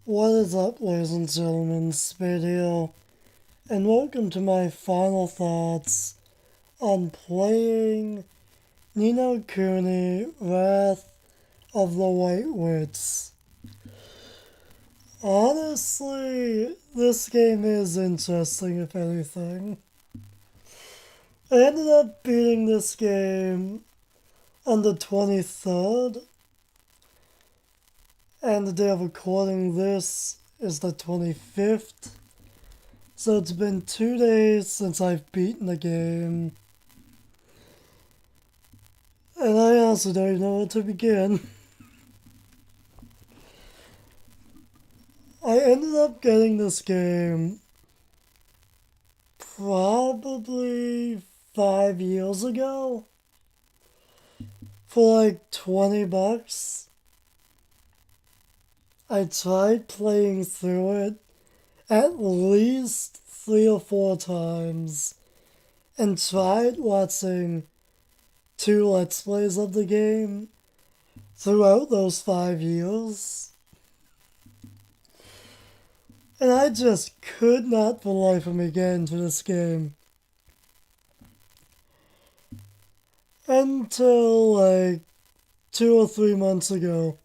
What is up, ladies and gentlemen? Spade here, and welcome to my final thoughts on playing Kuni Wrath of the White Wits. Honestly, this game is interesting, if anything. I ended up beating this game on the 23rd, and the day of recording this is the 25th. So it's been 2 days since I've beaten the game. And I also don't even know where to begin. I ended up getting this game probably 5 years ago for like $20. I tried playing through it at least 3 or 4 times and tried watching 2 Let's Plays of the game throughout those 5 years. And I just could not for the life of me get into this game. Until like 2 or 3 months ago.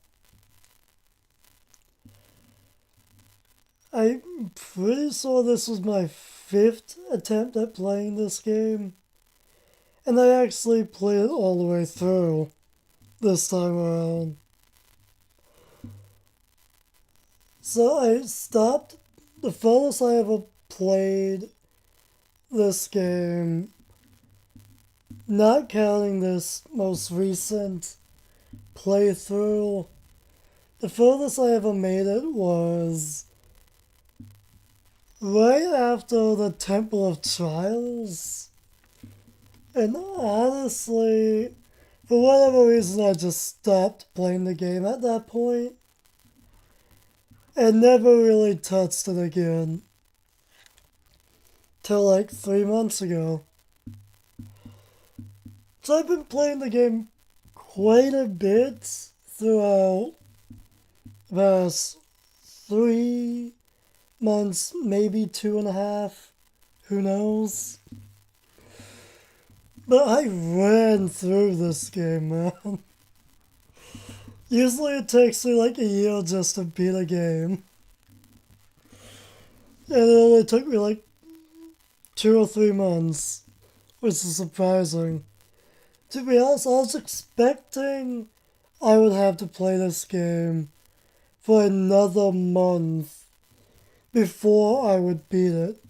I'm pretty sure this was my 5th attempt at playing this game. And I actually played it all the way through this time around. So I stopped. The furthest I ever played this game, not counting this most recent playthrough, the furthest I ever made it was right after the Temple of Trials. And honestly, for whatever reason, I just stopped playing the game at that point and never really touched it again till like 3 months ago. So I've been playing the game quite a bit throughout the past 3 months, maybe 2.5, who knows? But I ran through this game, man. Usually it takes me like a year just to beat a game. And it only took me like 2 or 3 months, which is surprising. To be honest, I was expecting I would have to play this game for another month before I would beat it.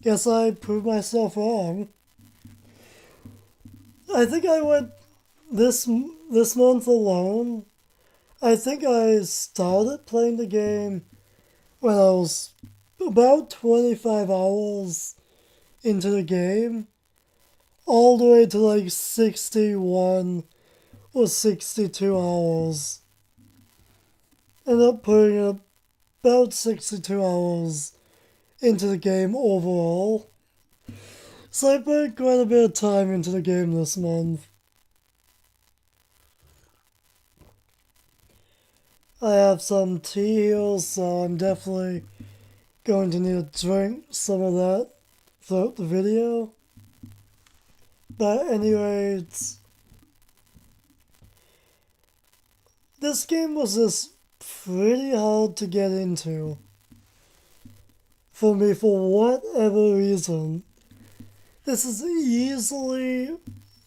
Guess I proved myself wrong. I think I went this month alone. I think I started playing the game when I was about 25 hours into the game, all the way to like 61 or 62 hours. Ended up putting about 62 hours into the game overall. So I put quite a bit of time into the game this month. I have some tea here, so I'm definitely going to need to drink some of that throughout the video. But anyways, this game was just pretty hard to get into for me for whatever reason. This is easily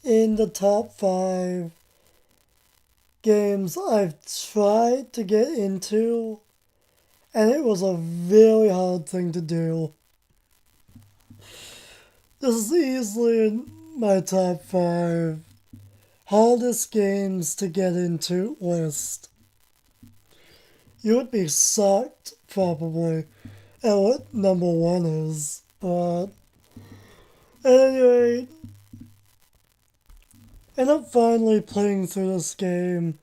in the top 5 games I've tried to get into, and it was a very hard thing to do. This is easily in my top 5 hardest games to get into list. You would be shocked, probably, at what number 1 is, but at any rate, and I'm finally playing through this game.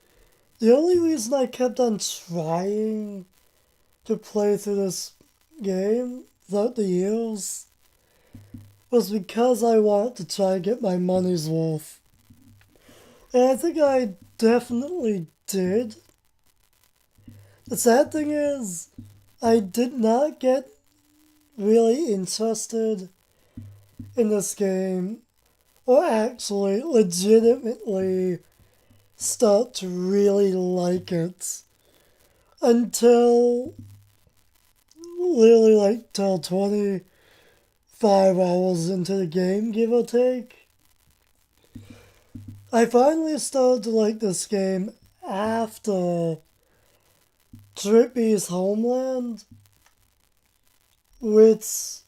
The only reason I kept on trying to play through this game throughout the years was because I wanted to try and get my money's worth. And I think I definitely did. The sad thing is, I did not get really interested in this game, or actually legitimately start to really like it until literally like till 25 hours into the game, give or take. I finally started to like this game after Trippy's Homeland, which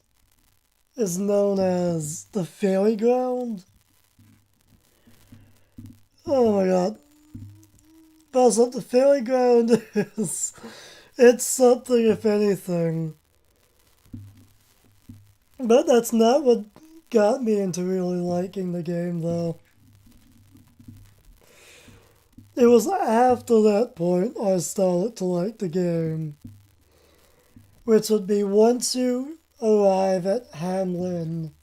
is known as the Fairy Ground. Oh my god. But up, the Fairy Ground is... It's something, if anything. But that's not what got me into really liking the game, though. It was after that point I started to like the game. Which would be once you arrive at Hamlin.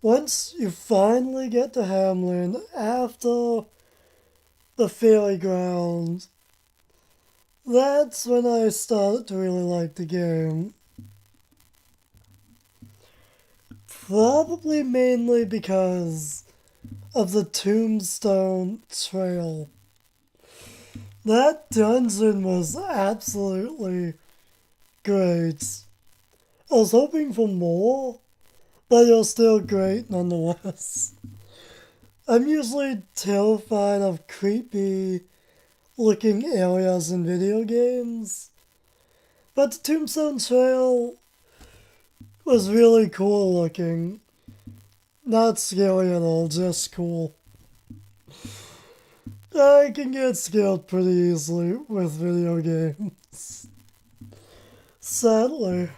Once you finally get to Hamlin after the Fairy Ground, that's when I started to really like the game. Probably mainly because of the Tombstone Trail. That dungeon was absolutely great. I was hoping for more, but it was still great nonetheless. I'm usually terrified of creepy looking areas in video games, but the Tombstone Trail was really cool looking. Not scary at all, just cool. I can get scared pretty easily with video games. Sadly.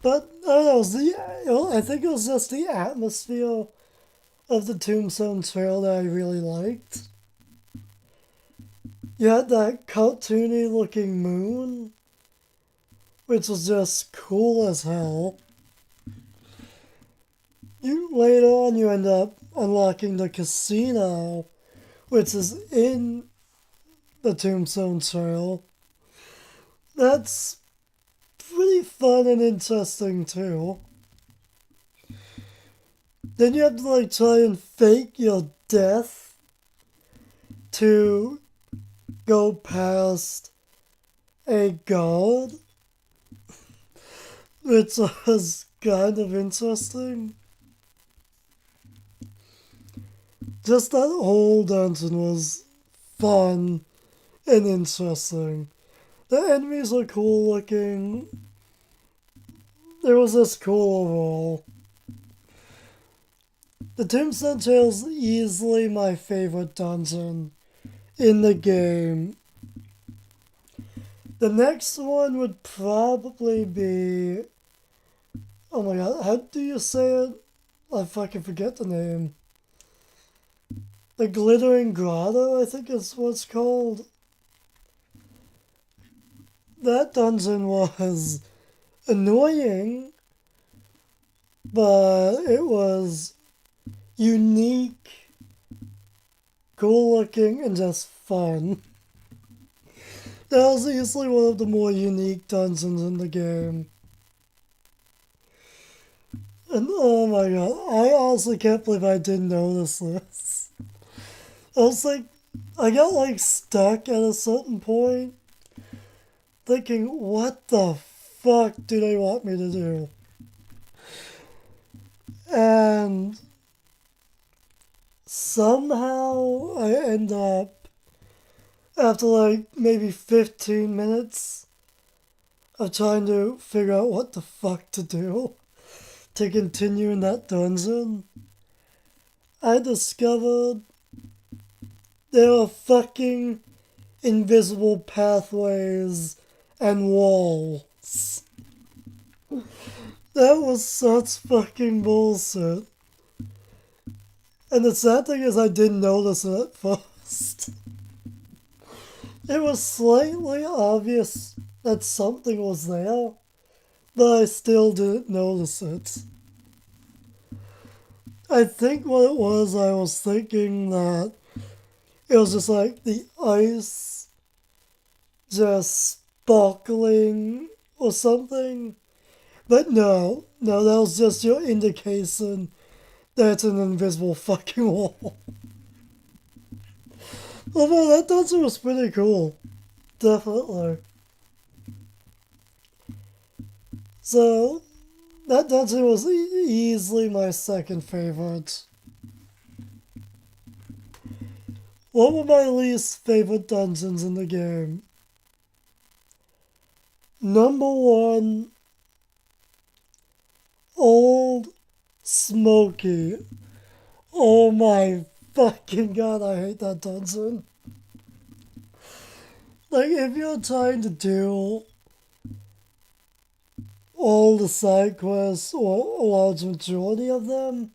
But I don't know, I think it was just the atmosphere of the Tombstone Trail that I really liked. You had that cartoony looking moon, which was just cool as hell. Later on, you end up unlocking the casino, which is in the Tombstone Trail. That's pretty fun and interesting too. Then you have to like try and fake your death to go past a guard, which was kind of interesting. Just that whole dungeon was fun and interesting. The enemies are cool looking. It was just cool overall. The Tombstone Trail is easily my favorite dungeon in the game. The next one would probably be... Oh my god, how do you say it? I fucking forget the name. The Glittering Grotto, I think is what it's called. That dungeon was annoying, but it was unique, cool looking, and just fun. That was easily one of the more unique dungeons in the game. And oh my god, I honestly can't believe I didn't notice this. I was like, I got like stuck at a certain point, thinking, what the fuck do they want me to do? And somehow I end up, after like maybe 15 minutes of trying to figure out what the fuck to do to continue in that dungeon, I discovered there are fucking invisible pathways and walls. That was such fucking bullshit. And the sad thing is I didn't notice it at first. It was slightly obvious that something was there, but I still didn't notice it. I think what it was, I was thinking that it was just like the ice just sparkling or something. But no, that was just your indication that it's an invisible fucking wall. Although that dungeon was pretty cool. Definitely. So, that dungeon was easily my second favorite. What were my least favorite dungeons in the game? Number one, Old Smoky. Oh my fucking god, I hate that dungeon. Like, if you're trying to do all the side quests, or a large majority of them,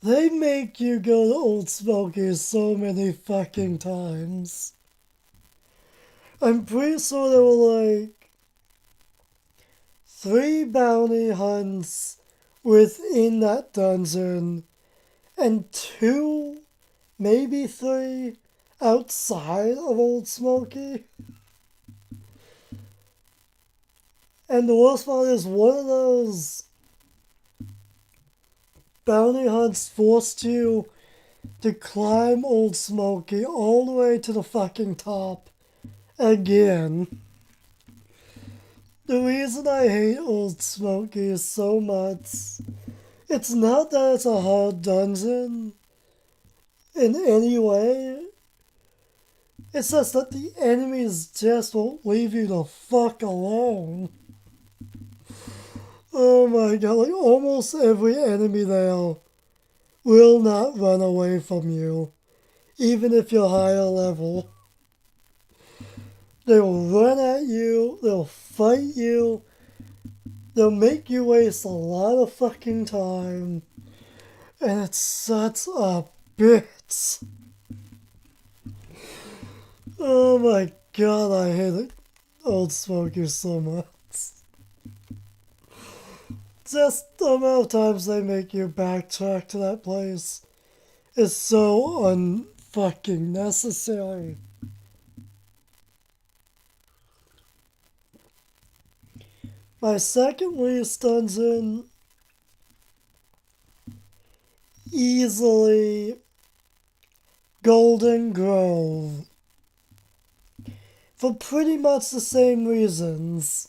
they make you go to Old Smoky so many fucking times. I'm pretty sure there were like 3 bounty hunts within that dungeon, and 2, maybe 3, outside of Old Smoky. And the worst part is one of those bounty hunts forced you to climb Old Smoky all the way to the fucking top again. The reason I hate Old Smoky so much, it's not that it's a hard dungeon in any way. It's just that the enemies just won't leave you the fuck alone. Oh my god, like almost every enemy there will not run away from you, even if you're higher level. They will run at you, they'll fight you, they'll make you waste a lot of fucking time, and it's such a bitch. Oh my god, I hate it. Old Smoker so much. Just the amount of times they make you backtrack to that place is so unfucking necessary. My second least dungeon, easily Golden Grove. For pretty much the same reasons.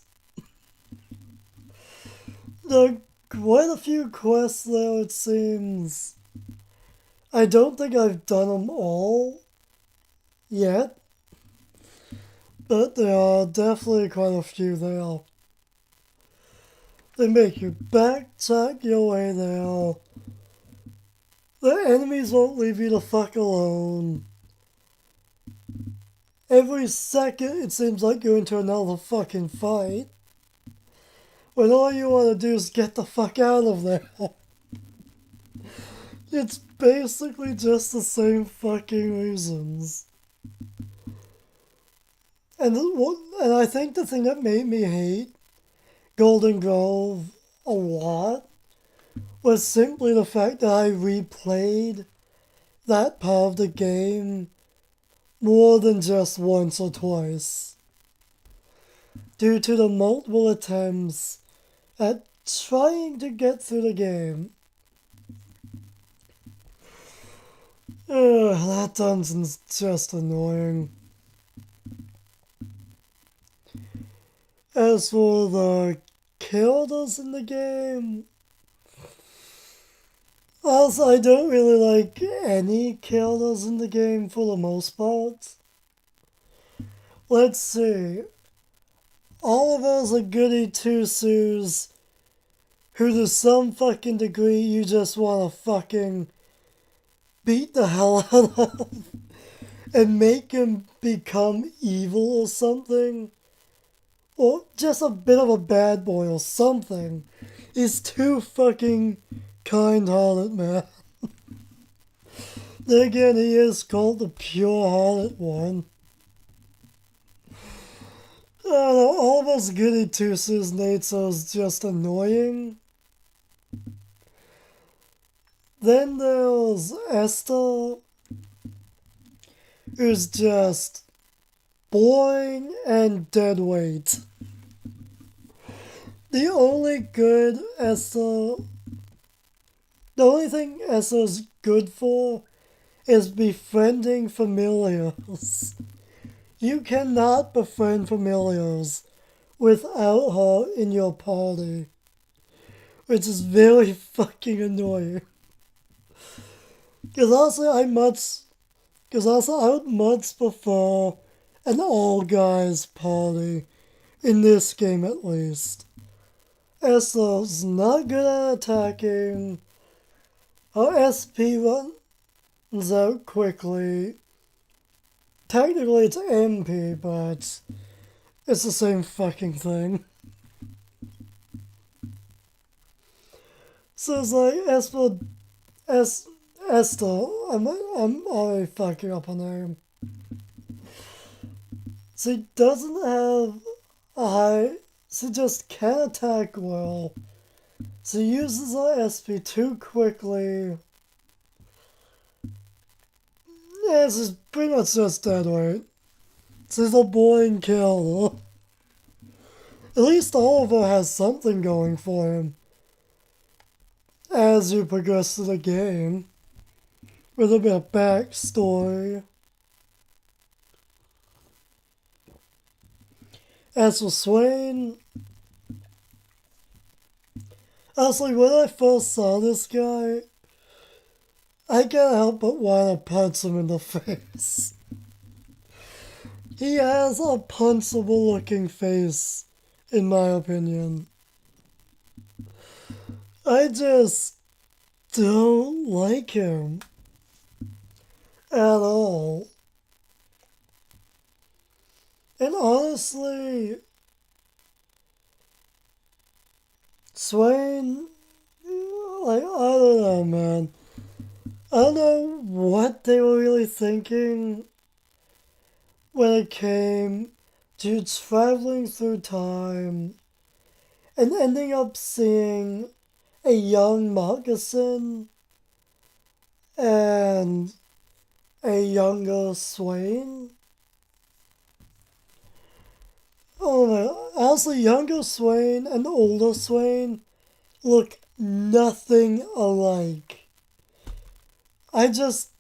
There are quite a few quests there, it seems. I don't think I've done them all yet, but there are definitely quite a few there. They make you backtrack your way there. The enemies won't leave you the fuck alone. Every second it seems like you're into another fucking fight, when all you want to do is get the fuck out of there. It's basically just the same fucking reasons. And I think the thing that made me hate Golden Grove a lot was simply the fact that I replayed that part of the game more than just once or twice, due to the multiple attempts at trying to get through the game. That dungeon's just annoying. As for the characters in the game, also, I don't really like any characters in the game for the most part. Let's see. Oliver's a goody two-shoes who to some fucking degree you just want to fucking beat the hell out of and make him become evil or something. Or just a bit of a bad boy or something. He's too fucking kind-hearted, man. Then again, he is called the pure-hearted one. I don't know, all of us goody two-shoes nature is just annoying. Then there's Esther, who's just boring and dead weight. The only good ESO, the only thing ESO's good for is befriending familiars. You cannot befriend familiars without her in your party, which is very fucking annoying. Because also I would much prefer an all guys party in this game at least. ESO's not good at attacking. Her SP runs out quickly. Technically it's MP, but it's the same fucking thing. So it's like Esther, I'm already fucking up her name. She doesn't have a high, she just can't attack well. She uses her SP too quickly. Yeah, she's pretty much just dead weight. She's a boring kill. At least Oliver has something going for him as you progress through the game, with a bit of backstory. As for Swain, honestly, when I first saw this guy, I can't help but want to punch him in the face. He has a punchable looking face, in my opinion. I just don't like him at all. And honestly, Swain, like, I don't know, man. I don't know what they were really thinking when it came to traveling through time and ending up seeing a young moccasin and a younger Swain. Oh my, honestly, younger Swain and older Swain look nothing alike. I just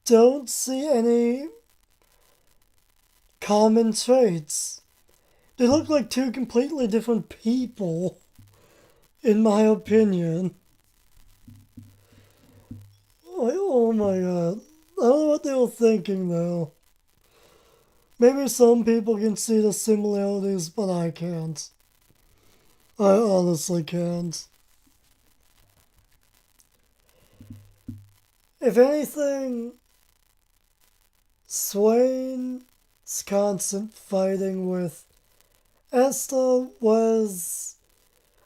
don't see any common traits. They look like two completely different people, in my opinion. Like, oh my god. I don't know what they were thinking though. Maybe some people can see the similarities, but I can't. I honestly can't. If anything, Swain's constant fighting with Esther was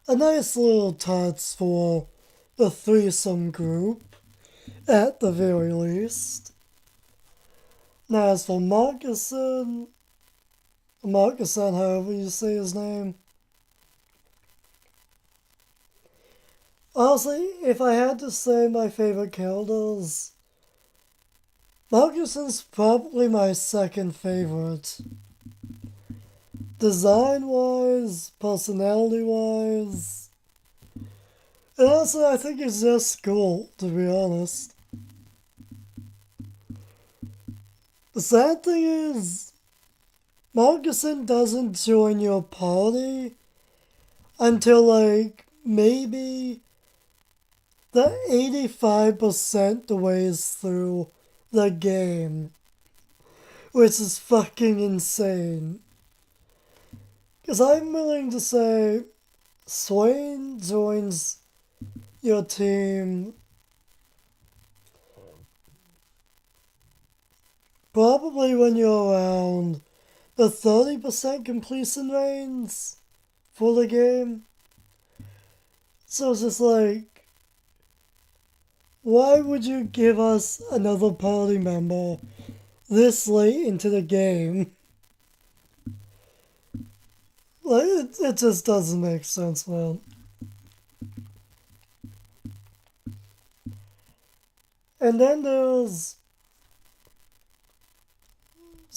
a nice little touch for the threesome group, at the very least. Now, as for Moccasin, however you say his name, honestly, if I had to say my favorite characters, Moccasin's probably my second favorite. Design-wise, personality-wise, and also I think he's just cool, to be honest. The sad thing is, Moccasin doesn't join your party until like maybe the 85% the ways through the game, which is fucking insane. Because I'm willing to say Swain joins your team probably when you're around the 30% completion range for the game. So it's just like, why would you give us another party member this late into the game? Like, it just doesn't make sense, man. And then there's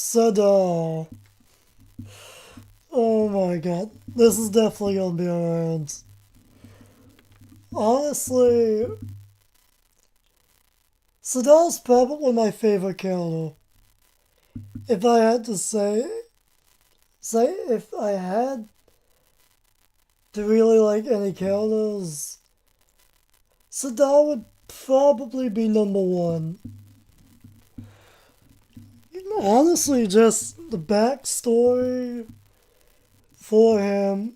Sada. Oh my god. This is definitely gonna be around. Honestly, Sada's probably my favorite character. If I had to say if I had to really like any characters, Sada would probably be number one. Honestly, just the backstory for him,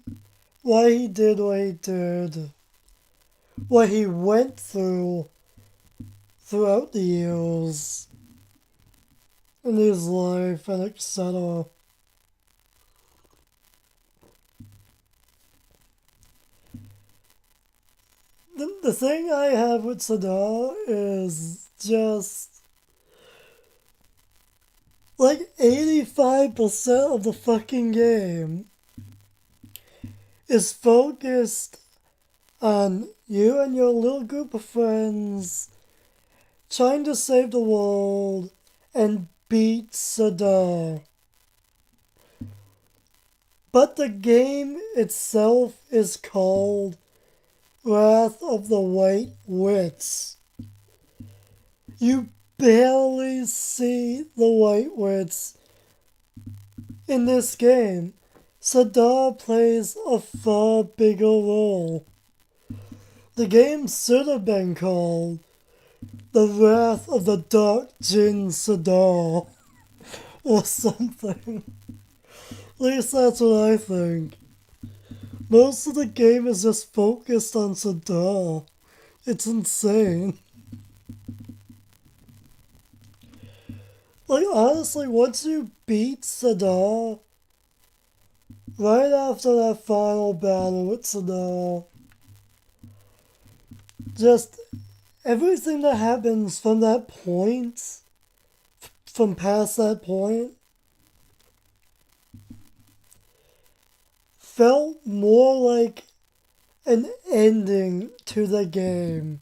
why he did what he did, what he went through throughout the years in his life, and etc. The thing I have with Sada is just like 85% of the fucking game is focused on you and your little group of friends trying to save the world and beat Sada. But the game itself is called Wrath of the White Wits. You barely see the White Wits in this game. Sada plays a far bigger role. The game should have been called The Wrath of the Dark Jinn Sada or something. At least that's what I think. Most of the game is just focused on Sada. It's insane. Like, honestly, once you beat Sada, right after that final battle with Sada, just everything that happens from that point, from past that point, felt more like an ending to the game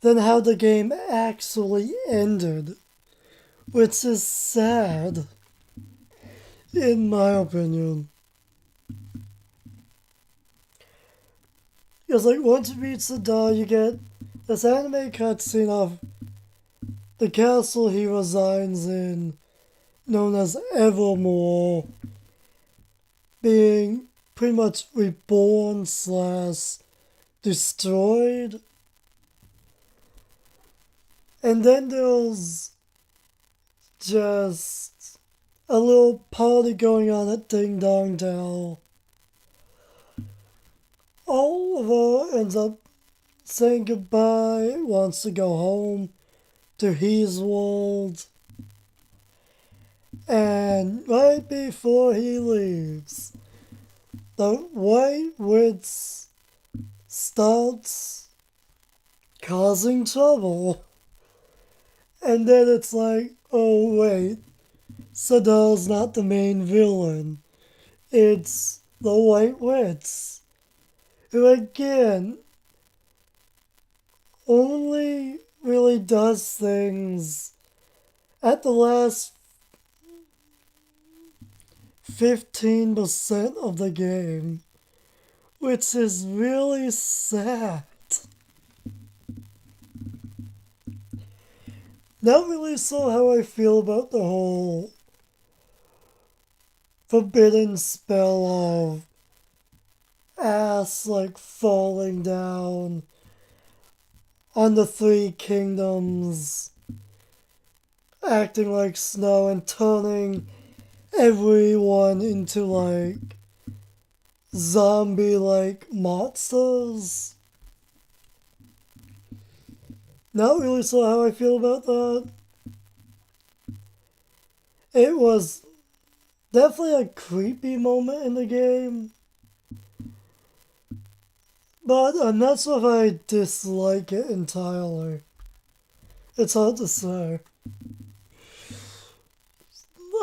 than how the game actually ended, which is sad, in my opinion. Because, like, once you beat Sada, you get this anime cutscene of the castle he resides in, known as Evermore, being pretty much reborn slash destroyed. And then there's just a little party going on at Ding Dong Dell. Oliver ends up saying goodbye, wants to go home to his world. And right before he leaves, the White Witch starts causing trouble. And then it's like, oh wait, Sada's not the main villain. It's the White Witch, who again only really does things at the last 15% of the game, which is really sad. Not really sure how I feel about the whole forbidden spell of ass like falling down on the three kingdoms, acting like snow and turning everyone into like zombie like monsters. Not really sure how I feel about that. It was definitely a creepy moment in the game, but I'm not sure if I dislike it entirely. It's hard to say.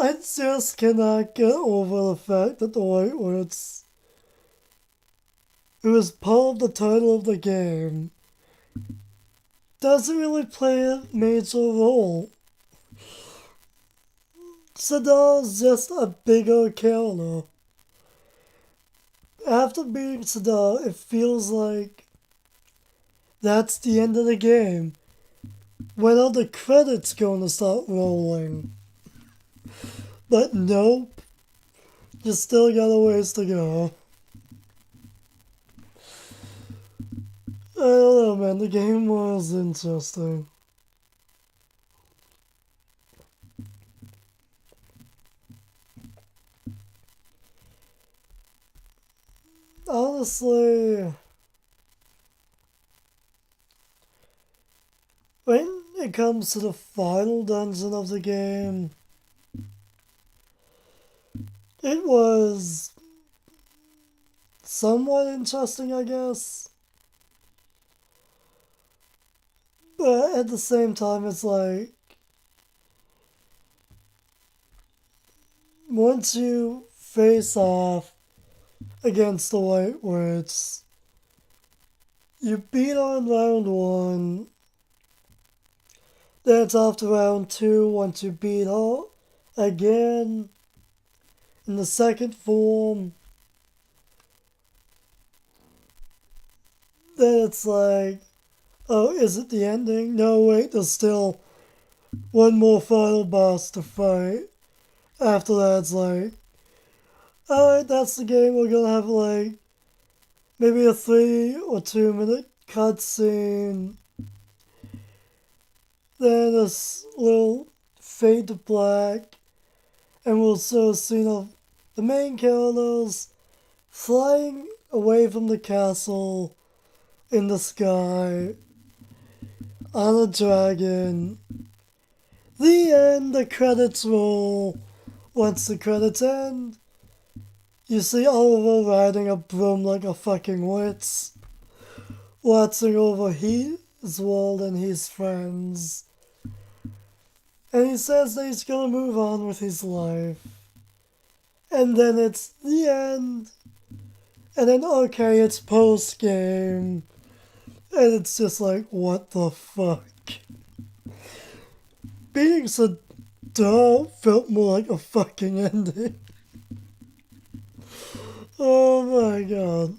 I just cannot get over the fact that the White Witch, who is part of the title of the game, doesn't really play a major role. Sadal's just a bigger killer. After beating Sadal, it feels like that's the end of the game. When are the credits going to start rolling? But nope, you still got a ways to go. I don't know, man. The game was interesting. Honestly, when it comes to the final dungeon of the game, it was somewhat interesting, I guess. But at the same time, it's like, once you face off against the White Witch, you beat her in round one. Then it's off to round two once you beat her again in the second form. Then it's like, oh, is it the ending? No, wait, there's still one more final boss to fight. After that, it's like, alright, that's the game. We're gonna have like maybe a 3 or 2 minute cutscene. Then a little fade to black, and we'll show a scene of the main characters flying away from the castle in the sky on a dragon. The end, the credits roll. Once the credits end, you see Oliver riding a broom like a fucking witch, watching over his world and his friends. And he says that he's gonna move on with his life. And then it's the end. And then, okay, it's post game. And it's just like, what the fuck? Being so dumb felt more like a fucking ending. Oh my god.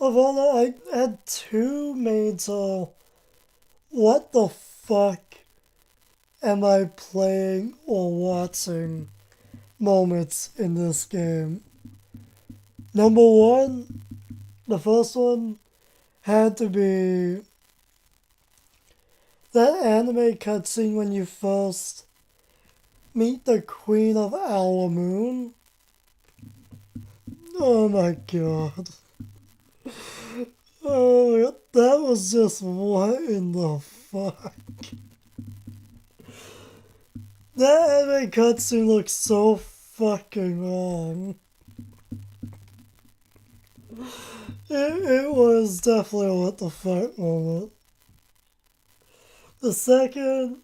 Of all that, I had two major what the fuck am I playing or watching moments in this game. Number one, the first one had to be that anime cutscene when you first meet the Queen of Our Moon. Oh my god. Oh my god, that was just what in the fuck? That anime cutscene looks so fucking wrong. It was definitely a what the fuck moment. The second,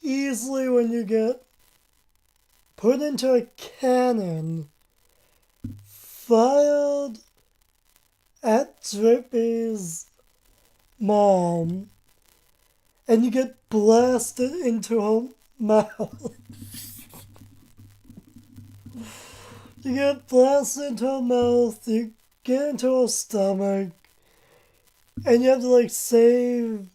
easily when you get put into a cannon, fired at Drippy's mom, and you get blasted into her mouth. You get blasted into her mouth, you get into her stomach, and you have to like save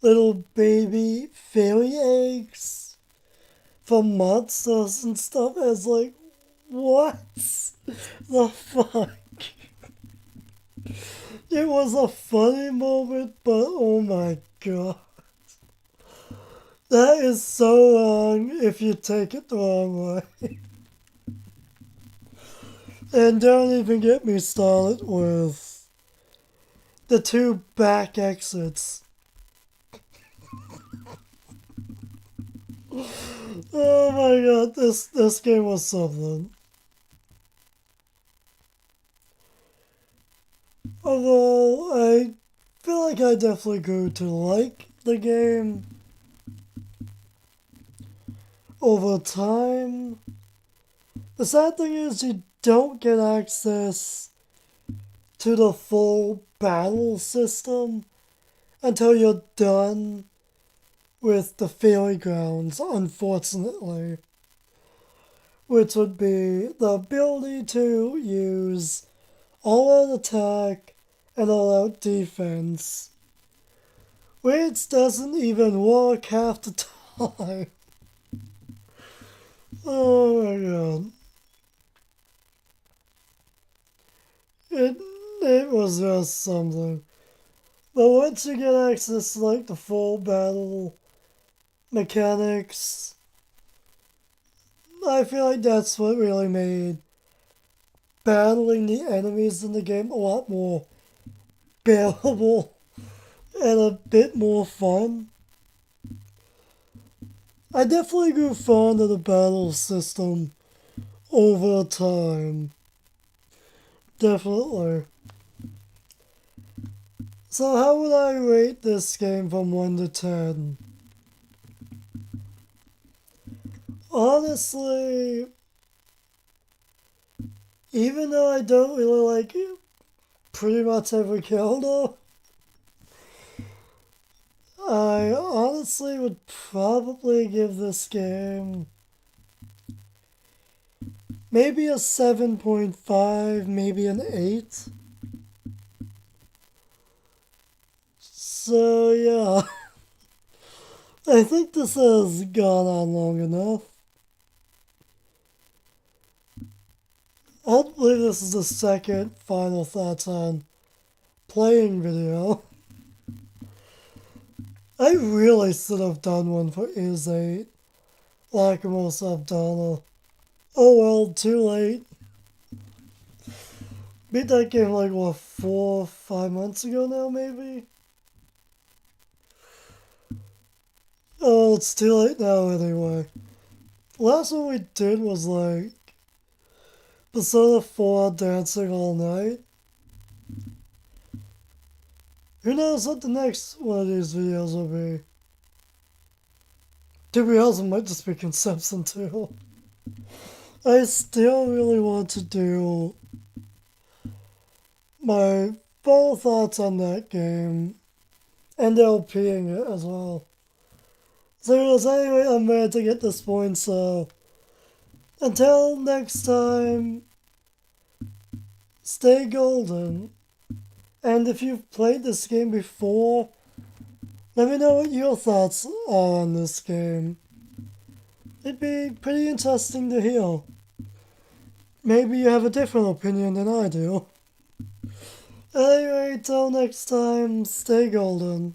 little baby fairy eggs from monsters and stuff. As like, what the fuck? It was a funny moment, but oh my god. That is so wrong if you take it the wrong way. And don't even get me started with the two back exits. Oh my god, this game was something. Although I feel like I definitely grew to like the game over time. The sad thing is you don't get access to the full battle system until you're done with the fairy grounds, unfortunately, which would be the ability to use all-out attack and all-out defense, which doesn't even work half the time. Oh my god. It, it was just something. But once you get access to like the full battle mechanics, I feel like that's what really made battling the enemies in the game a lot more bearable and a bit more fun. I definitely grew fond of the battle system over time. Definitely. So how would I rate this game from 1 to 10? Honestly, even though I don't really like pretty much every character, I honestly would probably give this game maybe a 7.5, maybe an 8. So yeah, I think this has gone on long enough. I believe this is the second final thoughts on playing video. I really should have done one for Is 8. Lacrimal Subdana. Oh well, too late. Beat that game like, what, 4 or 5 months ago now, maybe? Oh, it's too late now anyway. Last one we did was like Persona 4 Dancing All Night. Who knows what the next one of these videos will be? To be honest, it might just be Conception 2. I still really want to do my full thoughts on that game and LPing it as well. So anyway, I'm ready to get this point, so until next time, stay golden. And if you've played this game before, let me know what your thoughts are on this game. It'd be pretty interesting to hear. Maybe you have a different opinion than I do. Anyway, till next time, stay golden.